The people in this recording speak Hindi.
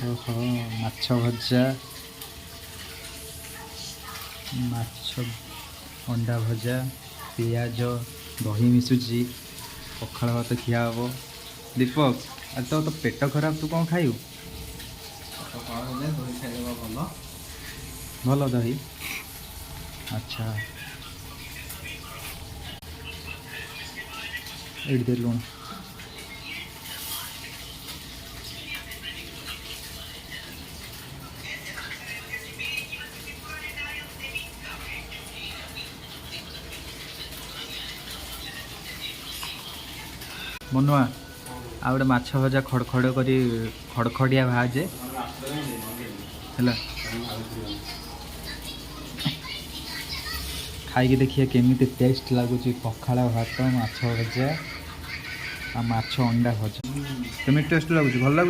ओहो माछ भजा माछ अंडा भजा पियाज दही मिशुची पखाड़ भात खिया हम। दीपक आज तो पेट खराब तू कौन खाइबू? दही खाइदेवा भल। भल दही अच्छा एट दे लुण मनुआ आ गोटे माछ भजा खड़खड़ करी खड़खड़िया भाजे है खाई देखिए केमी टेस्ट लगुच पखाड़ भात माछ भजा आ माछ अंडा भजा केमी टेस्ट लगुच भल लगुच।